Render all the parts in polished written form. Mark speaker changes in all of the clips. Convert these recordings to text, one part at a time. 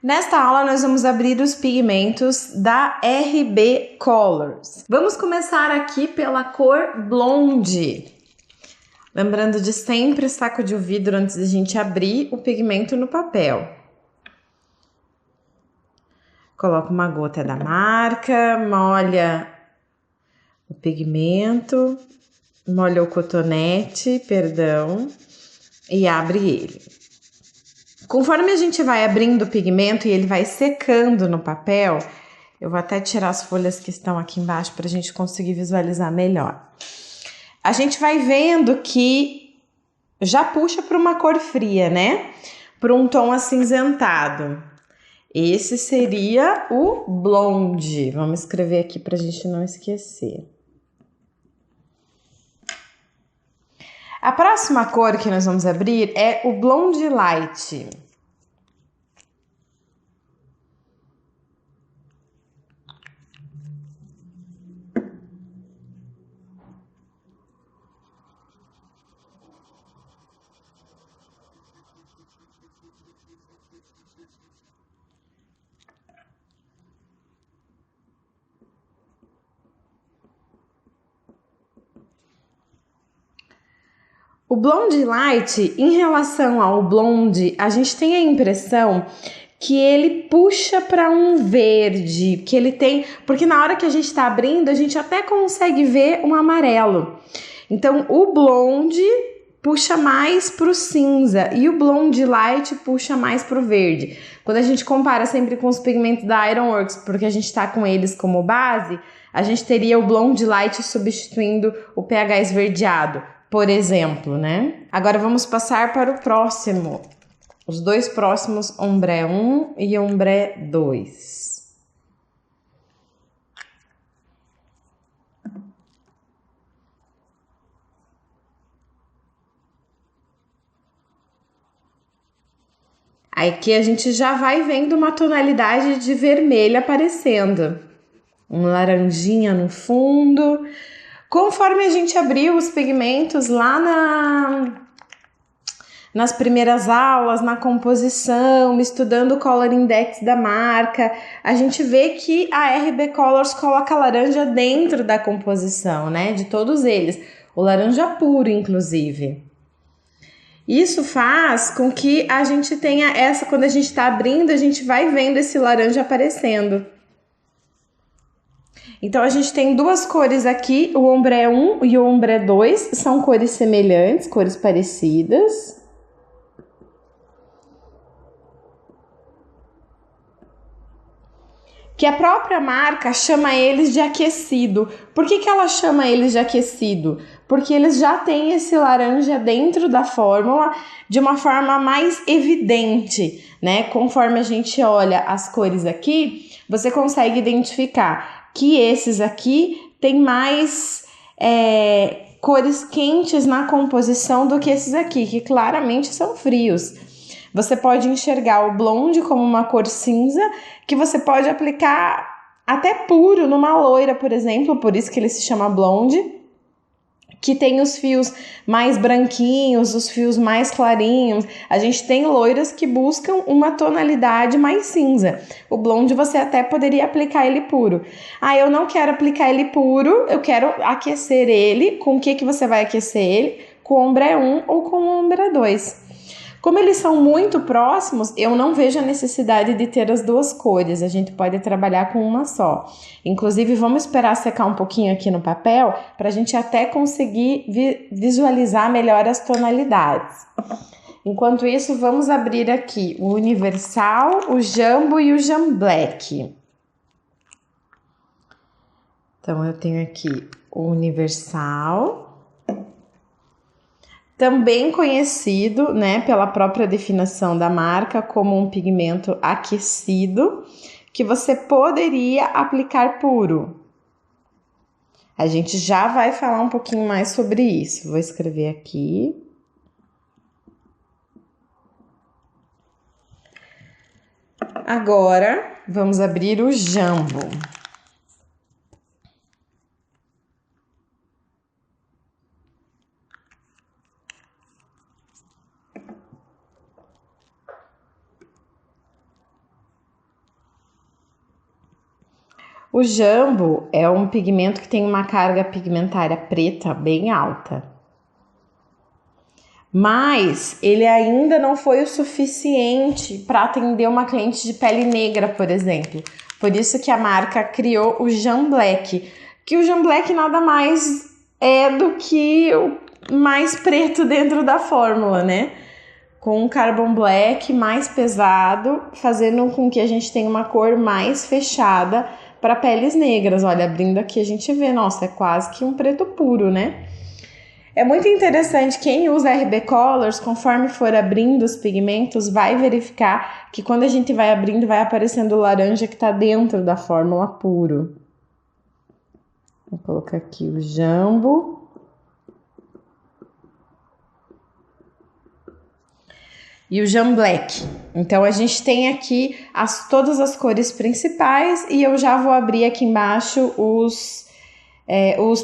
Speaker 1: Nesta aula, nós vamos abrir os pigmentos da RB Colors. Vamos começar aqui pela cor Blonde. Lembrando de sempre sacudir o vidro antes de a gente abrir o pigmento no papel. Coloca uma gota da marca, molha o pigmento, molha o cotonete, e abre ele. Conforme a gente vai abrindo o pigmento e ele vai secando no papel, eu vou até tirar as folhas que estão aqui embaixo para a gente conseguir visualizar melhor. A gente vai vendo que já puxa para uma cor fria, né? Para um tom acinzentado. Esse seria o Blonde. Vamos escrever aqui para a gente não esquecer. A próxima cor que nós vamos abrir é o Blonde Light. O Blonde Light, em relação ao Blonde, a gente tem a impressão que ele puxa para um verde, que ele tem, porque na hora que a gente está abrindo, a gente até consegue ver um amarelo. Então, o Blonde puxa mais para o cinza e o Blonde Light puxa mais para o verde. Quando a gente compara sempre com os pigmentos da Ironworks, porque a gente está com eles como base, a gente teria o Blonde Light substituindo o pH esverdeado, por exemplo, né? Agora vamos passar para o próximo. Os dois próximos, Ombré 1 e Ombré 2. Aqui a gente já vai vendo uma tonalidade de vermelho aparecendo. Um laranjinha no fundo. Conforme a gente abriu os pigmentos lá nas primeiras aulas, na composição, estudando o Color Index da marca, a gente vê que a RB Colors coloca a laranja dentro da composição, né? De todos eles. O laranja puro, inclusive. Isso faz com que a gente tenha quando a gente está abrindo, a gente vai vendo esse laranja aparecendo. Então, a gente tem duas cores aqui, o Ombré 1 e o Ombré 2, são cores semelhantes, cores parecidas. Que a própria marca chama eles de aquecido. Por que ela chama eles de aquecido? Porque eles já têm esse laranja dentro da fórmula de uma forma mais evidente, né? Conforme a gente olha as cores aqui, você consegue identificar que esses aqui têm mais cores quentes na composição do que esses aqui, que claramente são frios. Você pode enxergar o Blonde como uma cor cinza, que você pode aplicar até puro numa loira, por exemplo, por isso que ele se chama Blonde, que tem os fios mais branquinhos, os fios mais clarinhos. A gente tem loiras que buscam uma tonalidade mais cinza. O Blonde você até poderia aplicar ele puro. Eu não quero aplicar ele puro, eu quero aquecer ele. Com o que você vai aquecer ele? Com o Ombré 1 ou com o Ombré 2. Como eles são muito próximos, eu não vejo a necessidade de ter as duas cores. A gente pode trabalhar com uma só. Inclusive, vamos esperar secar um pouquinho aqui no papel para a gente até conseguir visualizar melhor as tonalidades. Enquanto isso, vamos abrir aqui o Universal, o Jumbo e o Jam Black. Então, eu tenho aqui o Universal, também conhecido, né, pela própria definição da marca como um pigmento aquecido, que você poderia aplicar puro. A gente já vai falar um pouquinho mais sobre isso. Vou escrever aqui. Agora, vamos abrir o Jumbo. O jambo é um pigmento que tem uma carga pigmentária preta bem alta. Mas ele ainda não foi o suficiente para atender uma cliente de pele negra, por exemplo. Por isso que a marca criou o Jam Black, que o Jam Black nada mais é do que o mais preto dentro da fórmula, né? Com um Carbon Black mais pesado, fazendo com que a gente tenha uma cor mais fechada para peles negras. Olha, abrindo aqui a gente vê, nossa, é quase que um preto puro, né? É muito interessante, quem usa RB Colors, conforme for abrindo os pigmentos, vai verificar que quando a gente vai abrindo, vai aparecendo o laranja que está dentro da fórmula puro. Vou colocar aqui o jambo. E o Jam Black. Então, a gente tem aqui todas as cores principais e eu já vou abrir aqui embaixo os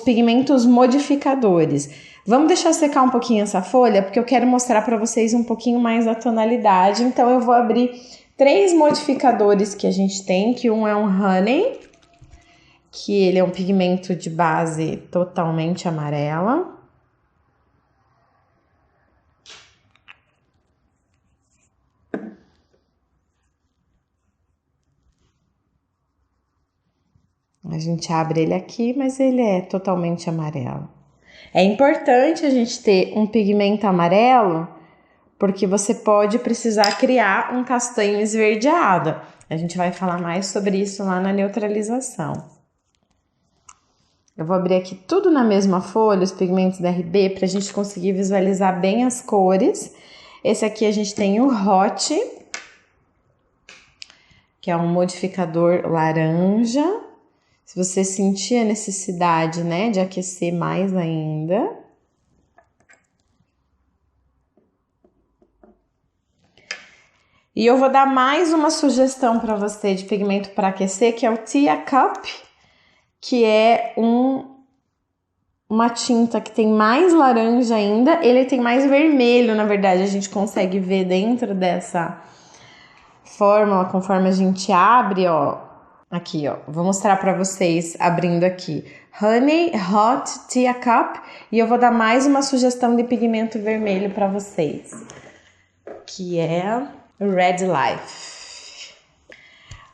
Speaker 1: pigmentos modificadores. Vamos deixar secar um pouquinho essa folha, porque eu quero mostrar para vocês um pouquinho mais da tonalidade. Então, eu vou abrir 3 modificadores que a gente tem, que um é um Honey, que ele é um pigmento de base totalmente amarela. A gente abre ele aqui, mas ele é totalmente amarelo. É importante a gente ter um pigmento amarelo, porque você pode precisar criar um castanho esverdeado. A gente vai falar mais sobre isso lá na neutralização. Eu vou abrir aqui tudo na mesma folha, os pigmentos da RB, para a gente conseguir visualizar bem as cores. Esse aqui a gente tem o Hot, que é um modificador laranja. Se você sentir a necessidade, né, de aquecer mais ainda. E eu vou dar mais uma sugestão para você de pigmento para aquecer, que é o Tia Cup, que é uma tinta que tem mais laranja ainda. Ele tem mais vermelho, na verdade, a gente consegue ver dentro dessa fórmula, conforme a gente abre, ó. Aqui, ó, vou mostrar para vocês abrindo aqui. Honey Hot Tia Cup. E eu vou dar mais uma sugestão de pigmento vermelho para vocês, que é o Red Life.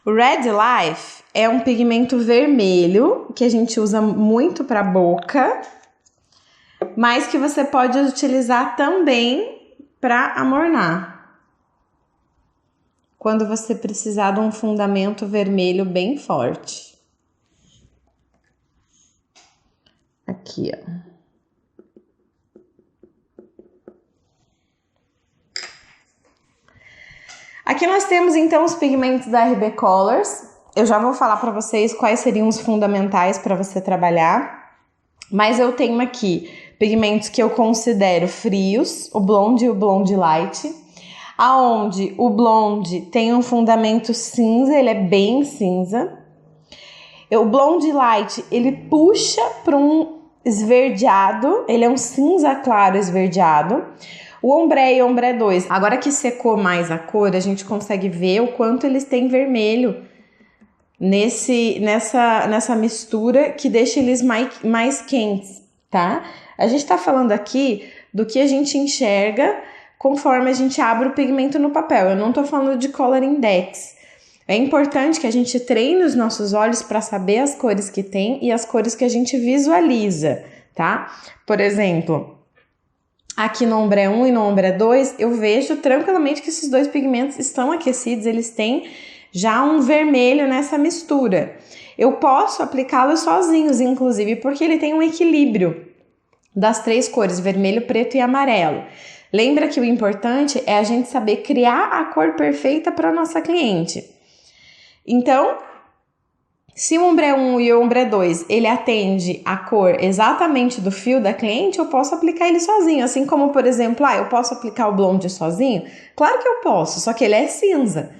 Speaker 1: O Red Life é um pigmento vermelho que a gente usa muito para boca, mas que você pode utilizar também para amornar. Quando você precisar de um fundamento vermelho bem forte. Aqui, ó. Aqui nós temos então os pigmentos da RB Colors. Eu já vou falar para vocês quais seriam os fundamentais para você trabalhar. Mas eu tenho aqui pigmentos que eu considero frios, o Blonde e o Blonde Light. Aonde o Blonde tem um fundamento cinza, ele é bem cinza. O Blonde Light, ele puxa para um esverdeado, ele é um cinza claro esverdeado. O Ombré e o Ombré 2, agora que secou mais a cor, a gente consegue ver o quanto eles têm vermelho nessa mistura que deixa eles mais quentes, tá? A gente tá falando aqui do que a gente enxerga conforme a gente abre o pigmento no papel. Eu não tô falando de color index. É importante que a gente treine os nossos olhos para saber as cores que tem e as cores que a gente visualiza, tá? Por exemplo, aqui no Ombré 1 e no Ombré 2, eu vejo tranquilamente que esses dois pigmentos estão aquecidos, eles têm já um vermelho nessa mistura. Eu posso aplicá-los sozinhos, inclusive, porque ele tem um equilíbrio das 3 cores, vermelho, preto e amarelo. Lembra que o importante é a gente saber criar a cor perfeita para nossa cliente. Então, se o Ombré 1 e o Ombré 2, ele atende a cor exatamente do fio da cliente, eu posso aplicar ele sozinho. Assim como, por exemplo, eu posso aplicar o Blonde sozinho? Claro que eu posso, só que ele é cinza.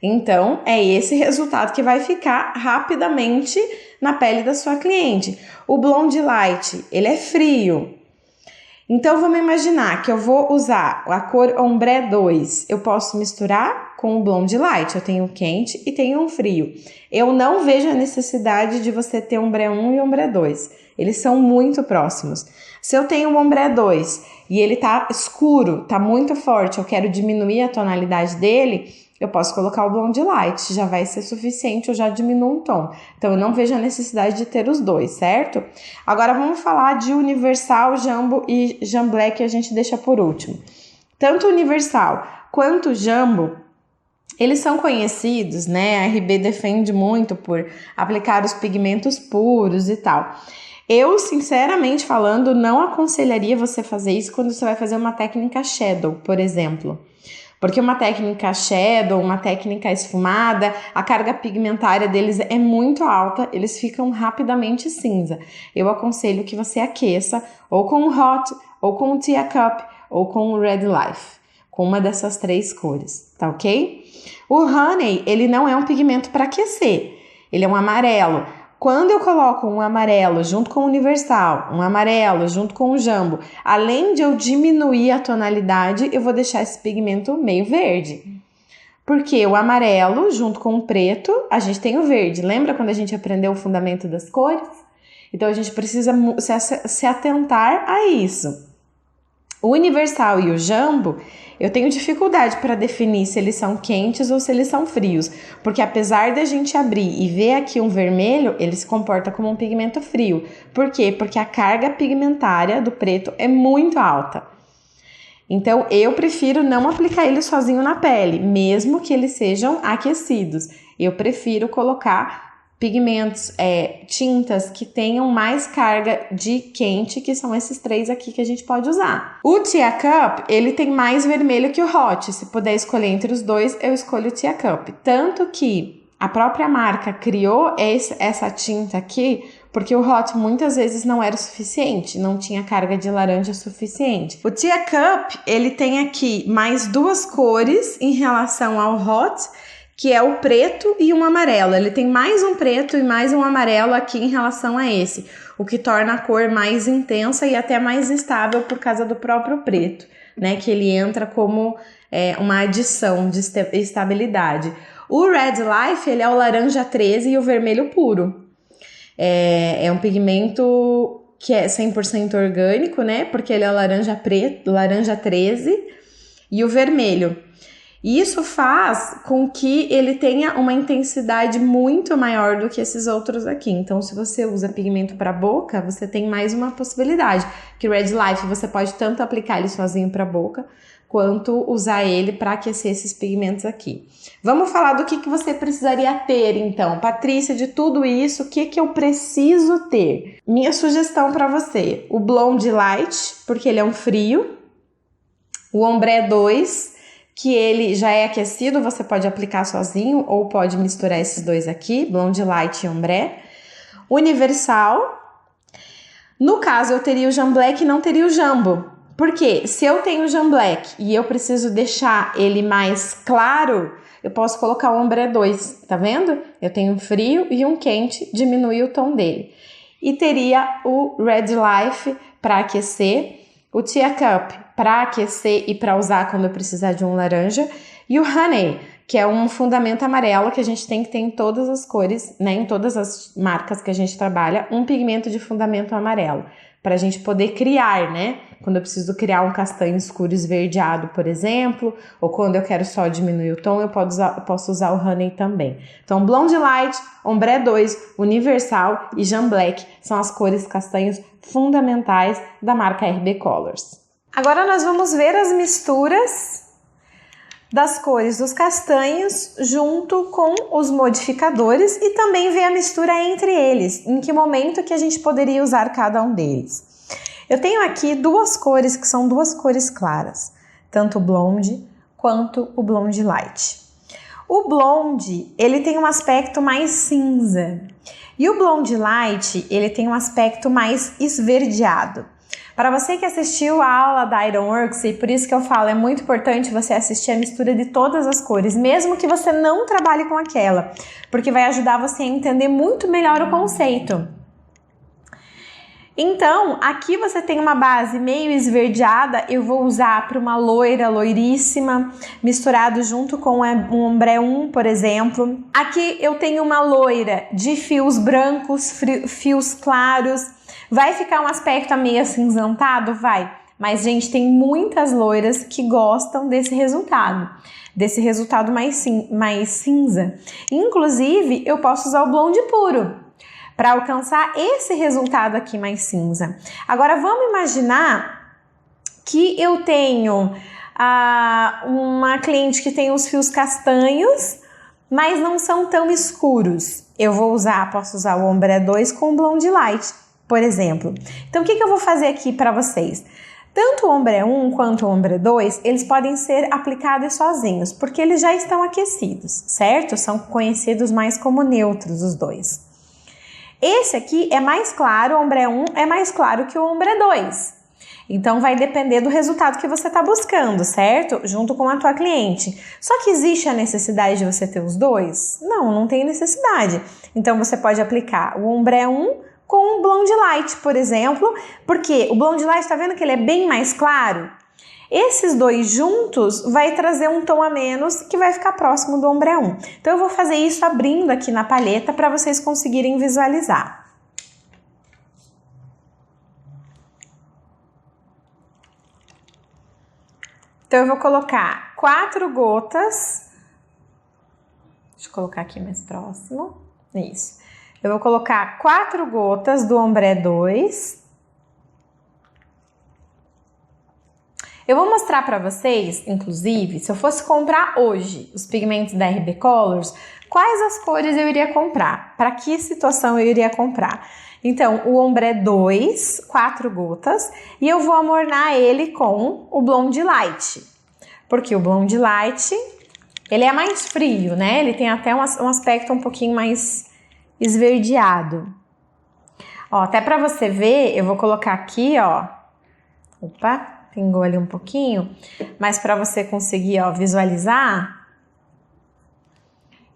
Speaker 1: Então, é esse resultado que vai ficar rapidamente na pele da sua cliente. O Blonde Light, ele é frio. Então, vamos imaginar que eu vou usar a cor Ombré 2. Eu posso misturar com o Blonde Light. Eu tenho um quente e tenho um frio. Eu não vejo a necessidade de você ter Ombré 1 e Ombré 2. Eles são muito próximos. Se eu tenho um Ombré 2 e ele tá escuro, tá muito forte, eu quero diminuir a tonalidade dele, eu posso colocar o Blonde Light, já vai ser suficiente, eu já diminuo um tom. Então, eu não vejo a necessidade de ter os dois, certo? Agora, vamos falar de Universal, Jumbo e Jamblé, que a gente deixa por último. Tanto Universal quanto Jumbo, eles são conhecidos, né? A RB defende muito por aplicar os pigmentos puros e tal. Eu, sinceramente falando, não aconselharia você fazer isso quando você vai fazer uma técnica shadow, por exemplo. Porque uma técnica shadow, uma técnica esfumada, a carga pigmentária deles é muito alta, eles ficam rapidamente cinza. Eu aconselho que você aqueça ou com o Hot, ou com o Tia Cup, ou com o Red Life, com uma dessas 3 cores, tá ok? O Honey, ele não é um pigmento para aquecer, ele é um amarelo. Quando eu coloco um amarelo junto com o Universal, um amarelo junto com o Jumbo, além de eu diminuir a tonalidade, eu vou deixar esse pigmento meio verde. Porque o amarelo junto com o preto, a gente tem o verde. Lembra quando a gente aprendeu o fundamento das cores? Então, a gente precisa se atentar a isso. O Universal e o Jumbo, eu tenho dificuldade para definir se eles são quentes ou se eles são frios, porque apesar da gente abrir e ver aqui um vermelho, ele se comporta como um pigmento frio. Por quê? Porque a carga pigmentária do preto é muito alta. Então, eu prefiro não aplicar ele sozinho na pele, mesmo que eles sejam aquecidos. Eu prefiro colocar pigmentos, tintas que tenham mais carga de quente, que são esses 3 aqui que a gente pode usar. O Tia Cup, ele tem mais vermelho que o Hot. Se puder escolher entre os dois, eu escolho o Tia Cup. Tanto que a própria marca criou essa tinta aqui, porque o Hot muitas vezes não era o suficiente, não tinha carga de laranja suficiente. O Tia Cup, ele tem aqui mais 2 cores em relação ao Hot, que é o preto e um amarelo. Ele tem mais um preto e mais um amarelo aqui em relação a esse, o que torna a cor mais intensa e até mais estável por causa do próprio preto, né? Que ele entra como uma adição de estabilidade. O Red Life, ele é o laranja 13 e o vermelho puro. É um pigmento que é 100% orgânico, né? Porque ele é o laranja preto, laranja 13 e o vermelho. E isso faz com que ele tenha uma intensidade muito maior do que esses outros aqui. Então, se você usa pigmento para boca, você tem mais uma possibilidade. Que o Red Life você pode tanto aplicar ele sozinho para boca, quanto usar ele para aquecer esses pigmentos aqui. Vamos falar do que você precisaria ter, então. Patrícia, de tudo isso, o que eu preciso ter? Minha sugestão para você, o Blonde Light, porque ele é um frio. O Ombré 2, que ele já é aquecido, você pode aplicar sozinho ou pode misturar esses 2 aqui, Blonde Light e Ombré. Universal. No caso, eu teria o Jamblé e não teria o Jumbo. Porque se eu tenho o Jamblé e eu preciso deixar ele mais claro, eu posso colocar o Ombré 2, tá vendo? Eu tenho um frio e um quente, diminui o tom dele. E teria o Red Life para aquecer, o Tia Cup para aquecer e para usar quando eu precisar de um laranja, e o Honey, que é um fundamento amarelo que a gente tem que ter em todas as cores, né, em todas as marcas que a gente trabalha, um pigmento de fundamento amarelo, para a gente poder criar, né? Quando eu preciso criar um castanho escuro esverdeado, por exemplo, ou quando eu quero só diminuir o tom, eu posso usar o Honey também. Então, Blonde Light, Ombré 2, Universal e Jamblé são as cores castanhos fundamentais da marca RB Colors. Agora nós vamos ver as misturas das cores dos castanhos junto com os modificadores e também ver a mistura entre eles, em que momento que a gente poderia usar cada um deles. Eu tenho aqui 2 cores que são 2 cores claras, tanto o Blonde quanto o Blonde Light. O Blonde, ele tem um aspecto mais cinza e o Blonde Light, ele tem um aspecto mais esverdeado. Para você que assistiu a aula da Ironworks, e por isso que eu falo, é muito importante você assistir a mistura de todas as cores, mesmo que você não trabalhe com aquela, porque vai ajudar você a entender muito melhor o conceito. Então, aqui você tem uma base meio esverdeada, eu vou usar para uma loira, loiríssima, misturado junto com um ombré 1, por exemplo. Aqui eu tenho uma loira de fios brancos, fios claros. Vai ficar um aspecto meio acinzentado? Vai. Mas, gente, tem muitas loiras que gostam desse resultado mais cinza. Inclusive, eu posso usar o blonde puro para alcançar esse resultado aqui mais cinza. Agora, vamos imaginar que eu tenho uma cliente que tem os fios castanhos, mas não são tão escuros. Eu posso usar o ombré 2 com blonde light, por exemplo. Então, o que eu vou fazer aqui para vocês? Tanto o ombré 1 quanto o ombré 2, eles podem ser aplicados sozinhos, porque eles já estão aquecidos, certo? São conhecidos mais como neutros, os dois. Esse aqui é mais claro, o ombré 1 é mais claro que o ombré 2. Então, vai depender do resultado que você está buscando, certo? Junto com a tua cliente. Só que existe a necessidade de você ter os dois? Não, não tem necessidade. Então, você pode aplicar o ombré 1 com o blonde light, por exemplo, porque o blonde light, tá vendo que ele é bem mais claro? Esses dois juntos vai trazer um tom a menos que vai ficar próximo do ombré 1. Então, eu vou fazer isso abrindo aqui na paleta para vocês conseguirem visualizar. Então, eu vou colocar 4 gotas. Deixa eu colocar aqui mais próximo. Isso. Eu vou colocar 4 gotas do ombré 2. Eu vou mostrar para vocês, inclusive, se eu fosse comprar hoje os pigmentos da RB Colors, quais as cores eu iria comprar, para que situação eu iria comprar. Então, o ombré 2, 4 gotas, e eu vou amornar ele com o blonde light, porque o blonde light, ele é mais frio, né? Ele tem até um aspecto um pouquinho mais esverdeado. Ó, até para você ver, eu vou colocar aqui, ó. Opa! Pingou ali um pouquinho, mas para você conseguir, ó, visualizar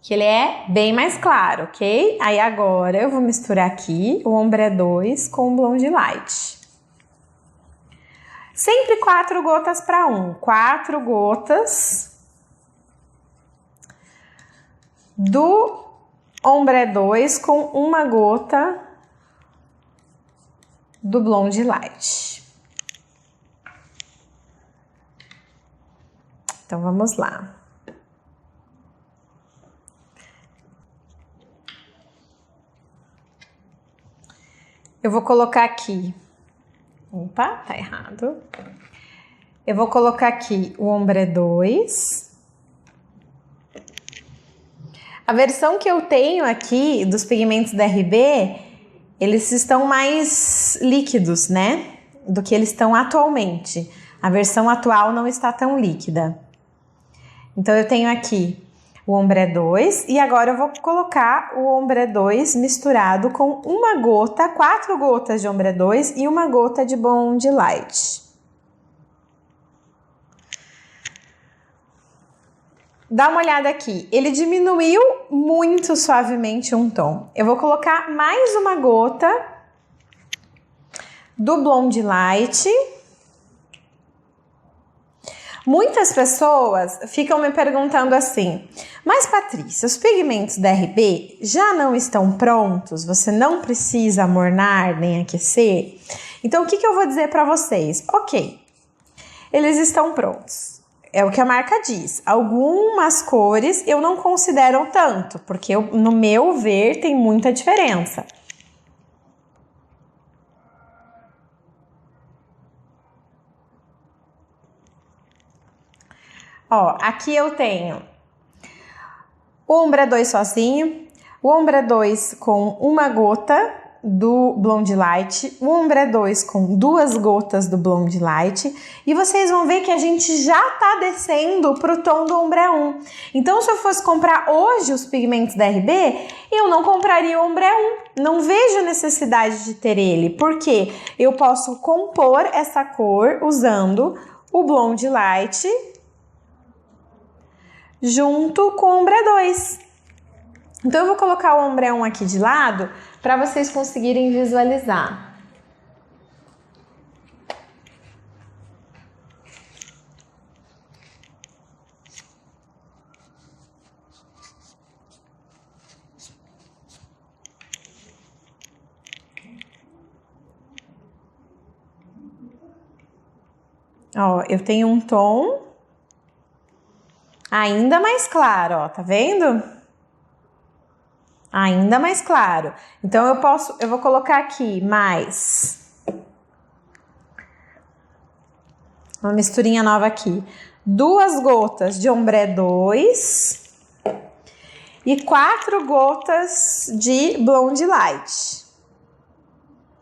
Speaker 1: que ele é bem mais claro, ok? Aí agora eu vou misturar aqui o ombré 2 com o blonde light. Sempre 4 gotas para 1. 4 gotas do ombré 2 com 1 gota do blonde light. Então, vamos lá. Eu vou colocar aqui... Opa, tá errado. Eu vou colocar aqui o ombré 2. A versão que eu tenho aqui dos pigmentos da RB, eles estão mais líquidos, né? Do que eles estão atualmente. A versão atual não está tão líquida. Então, eu tenho aqui o ombré 2 e agora eu vou colocar o ombré 2 misturado com 1 gota, 4 gotas de ombré 2 e 1 gota de blonde light. Dá uma olhada aqui, ele diminuiu muito suavemente um tom. Eu vou colocar mais 1 gota do blonde light. Muitas pessoas ficam me perguntando assim, mas Patrícia, os pigmentos da RB já não estão prontos? Você não precisa amornar nem aquecer? Então, o que eu vou dizer para vocês? Ok, eles estão prontos. É o que a marca diz. Algumas cores eu não considero tanto, porque no meu ver tem muita diferença. Ó, aqui eu tenho o ombré 2 sozinho, o ombré 2 com 1 gota do blonde light, o ombré 2 com 2 gotas do blonde light, e vocês vão ver que a gente já tá descendo pro tom do ombré 1. Então, se eu fosse comprar hoje os pigmentos da RB, eu não compraria o ombré 1. Não vejo necessidade de ter ele, porque eu posso compor essa cor usando o blonde light junto com o ombré 2. Então, eu vou colocar o ombré 1 aqui de lado para vocês conseguirem visualizar. Ó, eu tenho um tom ainda mais claro, ó, tá vendo? Ainda mais claro. Então, eu vou colocar aqui mais uma misturinha nova aqui. 2 gotas de ombré 2 e 4 gotas de Blonde Light.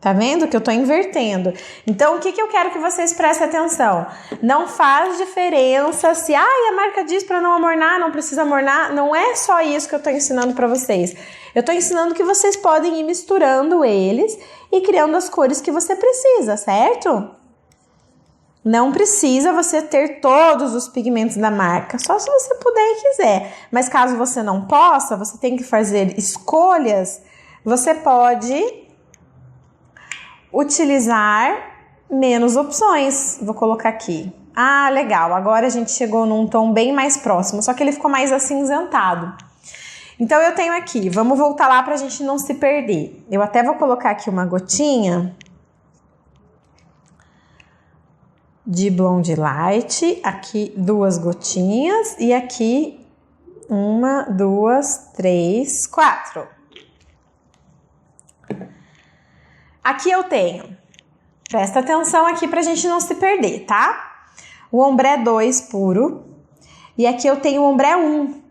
Speaker 1: Tá vendo que eu tô invertendo? Então, o que eu quero que vocês prestem atenção? Não faz diferença se a marca diz para não amornar, não precisa amornar. Não é só isso que eu tô ensinando para vocês. Eu tô ensinando que vocês podem ir misturando eles e criando as cores que você precisa, certo? Não precisa você ter todos os pigmentos da marca, só se você puder e quiser. Mas caso você não possa, você tem que fazer escolhas, você pode utilizar menos opções. Vou colocar aqui. Ah, legal. Agora a gente chegou num tom bem mais próximo, só que ele ficou mais acinzentado. Então eu tenho aqui, vamos voltar lá pra gente não se perder. Eu até vou colocar aqui uma gotinha de Blonde Light, aqui 2 gotinhas e aqui 1, 2, 3, 4. Aqui eu tenho, presta atenção aqui pra gente não se perder, tá? O ombré 2 puro e aqui eu tenho o ombré 1,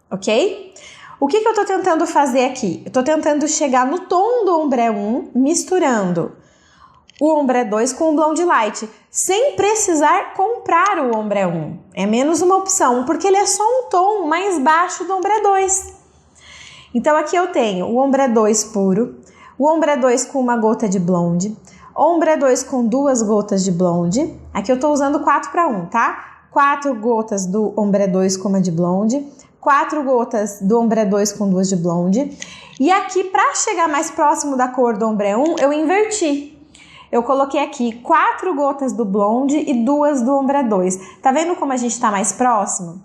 Speaker 1: ok? O que eu tô tentando fazer aqui? Eu tô tentando chegar no tom do ombré 1, misturando o ombré 2 com o Blonde Light, sem precisar comprar o ombré 1. É menos uma opção, porque ele é só um tom mais baixo do ombré 2. Então aqui eu tenho o ombré 2 puro, o ombré 2 com 1 gota de blonde, ombré 2 com 2 gotas de blonde. Aqui eu tô usando 4 para 1, tá? 4 gotas do ombré 2 com 1 de blonde, 4 gotas do ombré 2 com 2 de blonde. E aqui, para chegar mais próximo da cor do ombré 1, eu inverti. Eu coloquei aqui 4 gotas do blonde e 2 do ombré 2. Tá vendo como a gente tá mais próximo?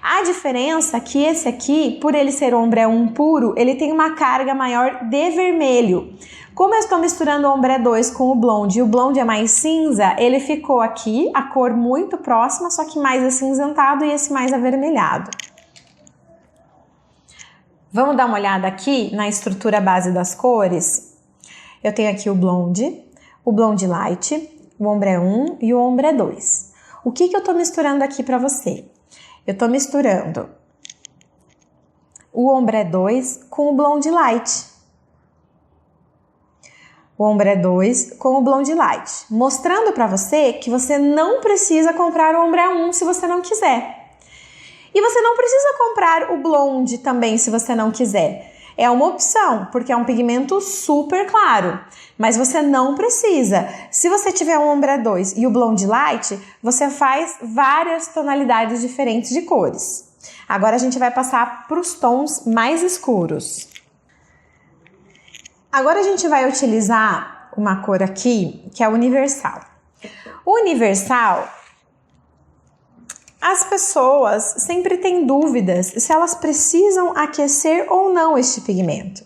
Speaker 1: A diferença é que esse aqui, por ele ser ombré 1 puro, ele tem uma carga maior de vermelho. Como eu estou misturando o ombré 2 com o blonde e o blonde é mais cinza, ele ficou aqui, a cor muito próxima, só que mais acinzentado e esse mais avermelhado. Vamos dar uma olhada aqui na estrutura base das cores? Eu tenho aqui o Blonde Light, o ombré 1 e o ombré 2. O que eu tô misturando aqui para você? Eu tô misturando o ombré 2 com o Blonde Light. O ombré 2 com o Blonde Light, mostrando para você que você não precisa comprar o ombré 1 se você não quiser. E você não precisa comprar o blonde também se você não quiser. É uma opção, porque é um pigmento super claro, mas você não precisa. Se você tiver um ombré 2 e o Blonde Light, você faz várias tonalidades diferentes de cores. Agora a gente vai passar para os tons mais escuros. Agora a gente vai utilizar uma cor aqui, que é o Universal. O Universal, as pessoas sempre têm dúvidas se elas precisam aquecer ou não este pigmento.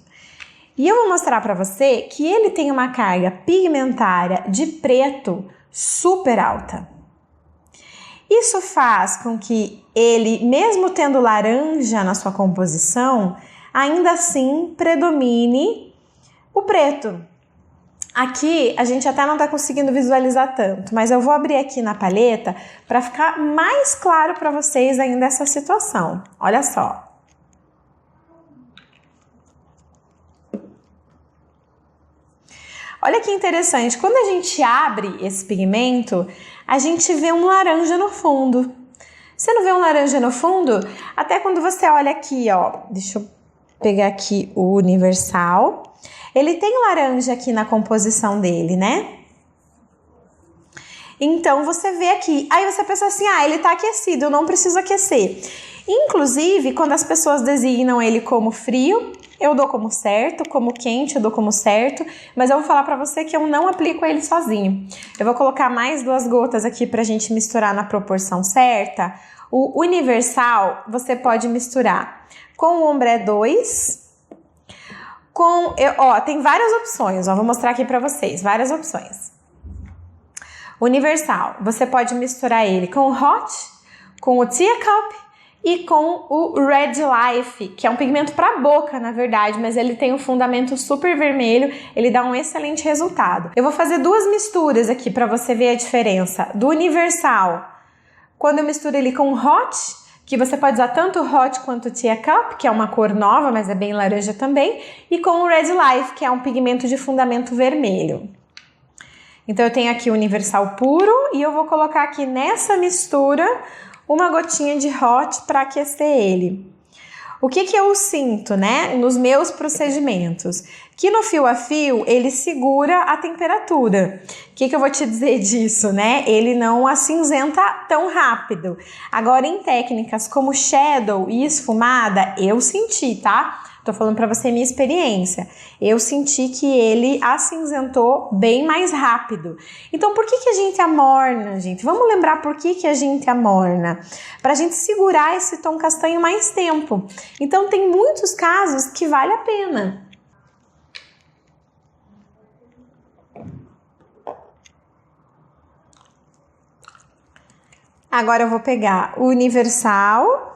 Speaker 1: E eu vou mostrar para você que ele tem uma carga pigmentária de preto super alta. Isso faz com que ele, mesmo tendo laranja na sua composição, ainda assim predomine o preto. Aqui a gente até não está conseguindo visualizar tanto, mas eu vou abrir aqui na paleta para ficar mais claro para vocês ainda essa situação. Olha só. Olha que interessante, quando a gente abre esse pigmento, a gente vê um laranja no fundo. Você não vê um laranja no fundo? Até quando você olha aqui, ó, deixa eu pegar aqui o Universal. Ele tem laranja aqui na composição dele, né? Então, você vê aqui. Aí você pensa assim, ele tá aquecido, eu não preciso aquecer. Inclusive, quando as pessoas designam ele como frio, eu dou como certo, como quente, eu dou como certo. Mas eu vou falar pra você que eu não aplico ele sozinho. Eu vou colocar mais 2 gotas aqui pra gente misturar na proporção certa. O Universal, você pode misturar com o ombré 2... tem várias opções, vou mostrar aqui pra vocês, várias opções. Universal, você pode misturar ele com o Hot, com o Teacup e com o Red Life, que é um pigmento para boca, na verdade, mas ele tem um fundamento super vermelho, ele dá um excelente resultado. Eu vou fazer duas misturas aqui para você ver a diferença. Do Universal, quando eu misturo ele com o Hot, que você pode usar tanto o Hot quanto o Teacup, que é uma cor nova, mas é bem laranja também, e com o Red Life, que é um pigmento de fundamento vermelho. Então eu tenho aqui o Universal puro e eu vou colocar aqui nessa mistura uma gotinha de Hot para aquecer ele. O que eu sinto, né, nos meus procedimentos? Que no fio a fio ele segura a temperatura. O que eu vou te dizer disso, né? Ele não acinzenta tão rápido. Agora em técnicas como shadow e esfumada, eu senti, tá? Tô falando para você minha experiência. Eu senti que ele acinzentou bem mais rápido. Então, por que a gente amorna, gente? Vamos lembrar por que a gente amorna. Pra gente segurar esse tom castanho mais tempo. Então, tem muitos casos que vale a pena. Agora eu vou pegar o Universal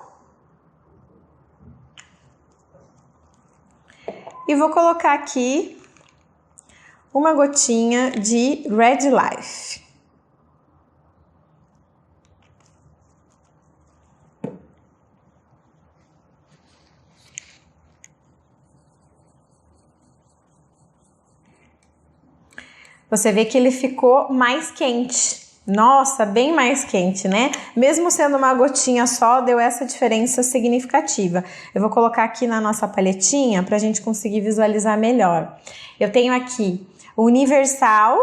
Speaker 1: e vou colocar aqui uma gotinha de Red Life. Você vê que ele ficou mais quente. Nossa, bem mais quente, né? Mesmo sendo uma gotinha só, deu essa diferença significativa. Eu vou colocar aqui na nossa paletinha para a gente conseguir visualizar melhor. Eu tenho aqui o Universal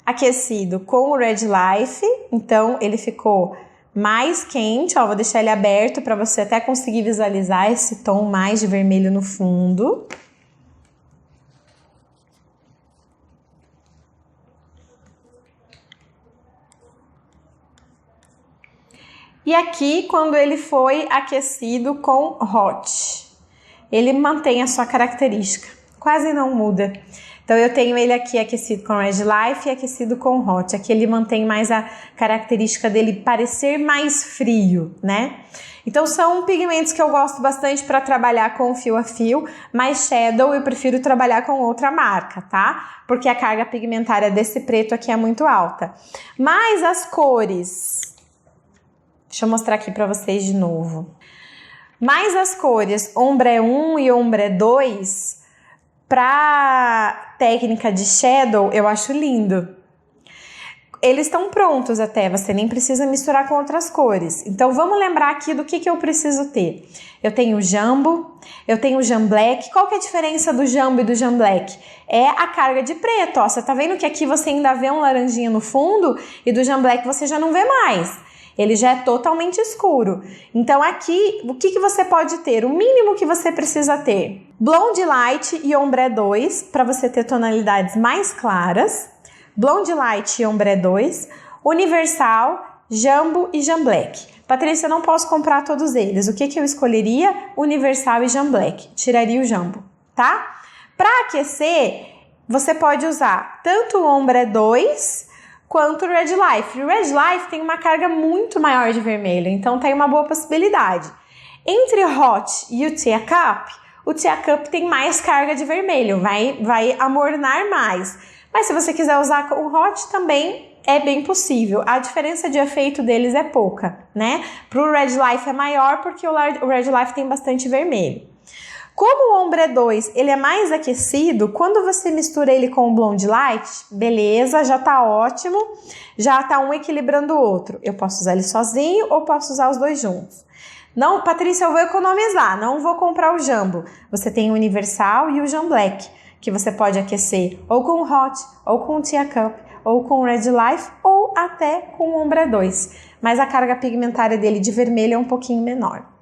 Speaker 1: aquecido com o Red Life, então ele ficou mais quente, ó, vou deixar ele aberto para você até conseguir visualizar esse tom mais de vermelho no fundo. E aqui, quando ele foi aquecido com Hot, ele mantém a sua característica, quase não muda. Então, eu tenho ele aqui aquecido com Red Life e aquecido com Hot. Aqui ele mantém mais a característica dele parecer mais frio, né? Então, são pigmentos que eu gosto bastante para trabalhar com fio a fio, mas Shadow eu prefiro trabalhar com outra marca, tá? Porque a carga pigmentária desse preto aqui é muito alta. Mas as cores... Deixa eu mostrar aqui para vocês de novo. Mas as cores Ombre 1 e Ombre 2, para técnica de Shadow, eu acho lindo. Eles estão prontos até, você nem precisa misturar com outras cores. Então, vamos lembrar aqui do que eu preciso ter. Eu tenho o Jumbo, eu tenho o Jam Black. Qual que é a diferença do Jumbo e do Jam Black? É a carga de preto, ó. Você tá vendo que aqui você ainda vê um laranjinha no fundo e do Jam Black você já não vê mais. Ele já é totalmente escuro. Então aqui, o que você pode ter? O mínimo que você precisa ter. Blonde Light e Ombre 2, para você ter tonalidades mais claras. Blonde Light e Ombre 2. Universal, Jumbo e Jam Black. Patrícia, eu não posso comprar todos eles. O que eu escolheria? Universal e Jam Black. Tiraria o Jumbo, tá? Para aquecer, você pode usar tanto o Ombre 2... quanto o Red Life. O Red Life tem uma carga muito maior de vermelho, então tem uma boa possibilidade. Entre o Hot e o Teacup tem mais carga de vermelho, vai amornar mais. Mas se você quiser usar o Hot também é bem possível. A diferença de efeito deles é pouca, né? Pro Red Life é maior porque o Red Life tem bastante vermelho. Como o Ombre 2 ele é mais aquecido, quando você mistura ele com o Blonde Light, beleza, já tá ótimo, já tá um equilibrando o outro. Eu posso usar ele sozinho ou posso usar os dois juntos. Não, Patrícia, eu vou economizar, não vou comprar o Jumbo. Você tem o Universal e o Jam Black, que você pode aquecer ou com o Hot, ou com o Teacup, ou com o Red Life, ou até com o Ombre 2. Mas a carga pigmentária dele de vermelho é um pouquinho menor.